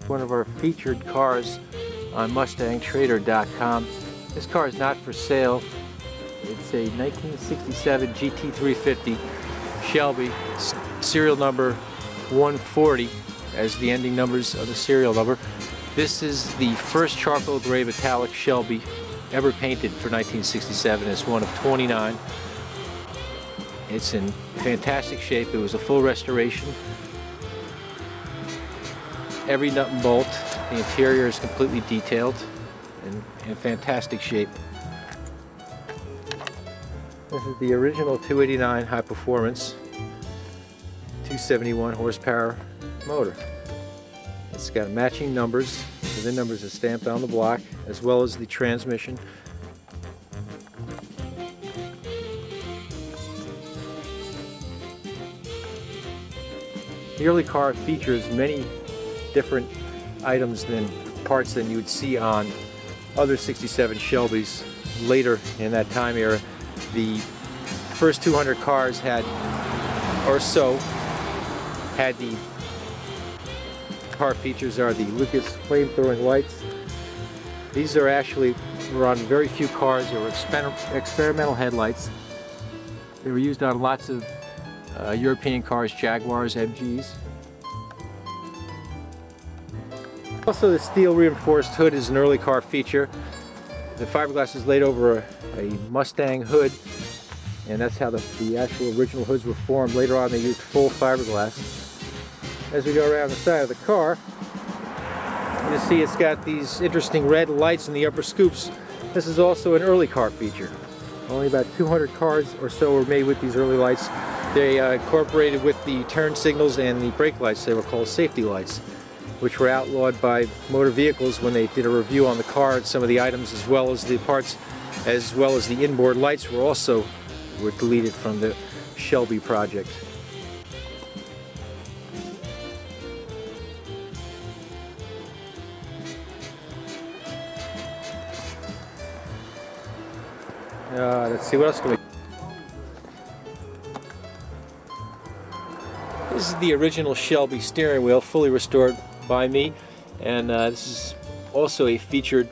It's one of our featured cars on mustangtrader.com. This car is not for sale. It's a 1967 GT350 Shelby, serial number 140 as the ending numbers of the serial number. This is the first charcoal gray metallic Shelby ever painted for 1967. It's one of 29. It's in fantastic shape. It was a full restoration. Every nut and bolt. The interior is completely detailed and in fantastic shape. This is the original 289 high performance 271 horsepower motor. It's got matching numbers. The VIN numbers are stamped on the block, as well as the transmission. The early car features many different items than parts than you would see on other 67 Shelbys later in that time era. The first 200 cars had, or so, had the car features are the Lucas flame-throwing lights. These are actually were on very few cars. They were experimental headlights. They were used on lots of European cars, Jaguars, MGs. Also, the steel reinforced hood is an early car feature. The fiberglass is laid over a Mustang hood, and that's how the actual original hoods were formed. Later on they used full fiberglass. As we go around the side of the car, you see it's got these interesting red lights in the upper scoops. This is also an early car feature. Only about 200 cars or so were made with these early lights. They incorporated with the turn signals and the brake lights. They were called safety lights, which were outlawed by motor vehicles when they did a review on the car. And some of the items, as well as the parts, as well as the inboard lights, were deleted from the Shelby project. Let's see, what else can we... This is the original Shelby steering wheel, fully restored by me, and this is also a featured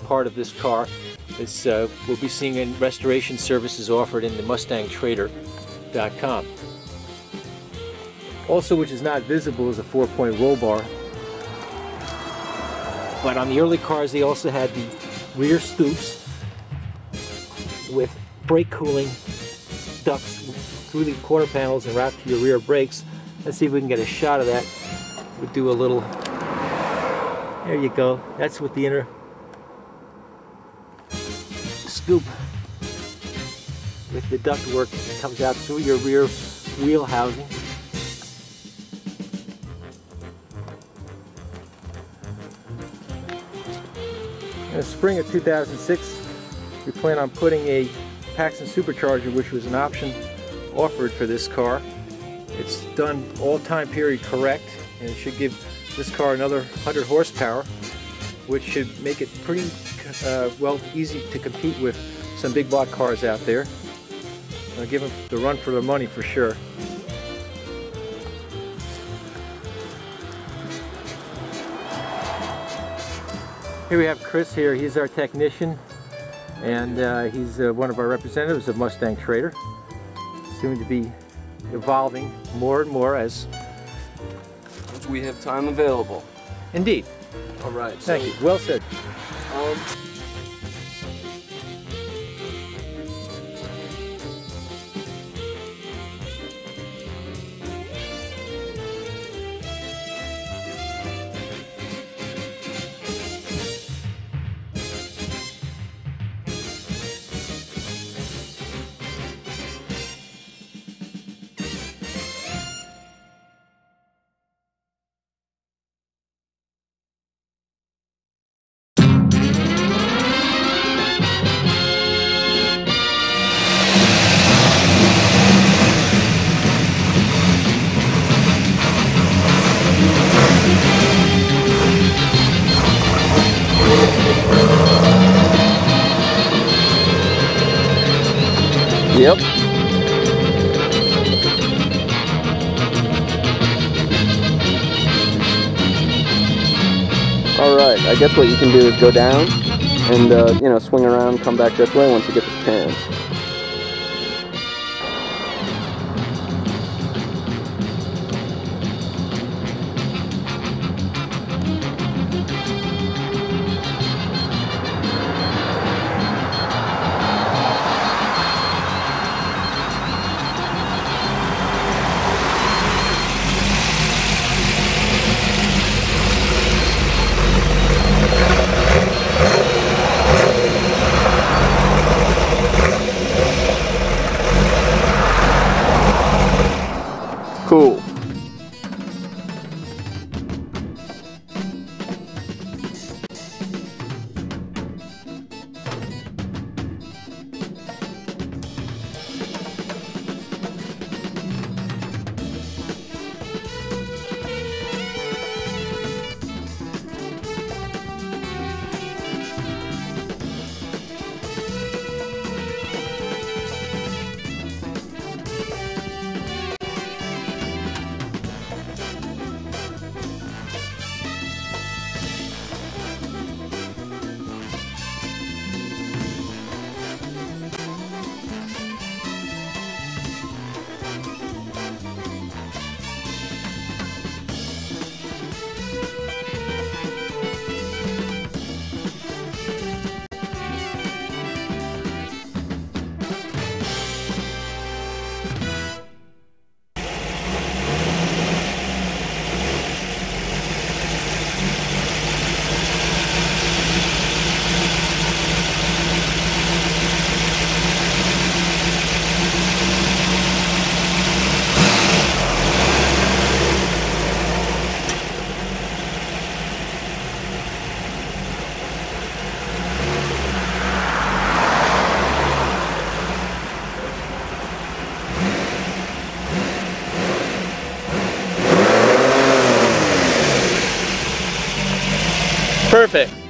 part of this car. This we'll be seeing in restoration services offered in the mustantrader.com. Also, which is not visible, is a 4-point roll bar. But on the early cars, they also had the rear scoops with brake cooling ducts through the quarter panels and wrapped to your rear brakes. Let's see if we can get a shot of that. We'll do a little, there you go. That's what the inner scoop with the ductwork comes out through your rear wheel housing. In the spring of 2006, we plan on putting a Paxton supercharger, which was an option offered for this car. It's done all time period correct, and it should give this car another 100 horsepower, which should make it pretty easy to compete with some big block cars out there. I'll give them the run for their money for sure. Here we have Chris here. He's our technician, and he's one of our representatives of Mustang Trader. Soon to be evolving more and more as we have time available. Indeed. All right. Thank you. Well said. Yep. All right, I guess what you can do is go down and, you know, swing around, come back this way once you get the chance. Cool. Perfect.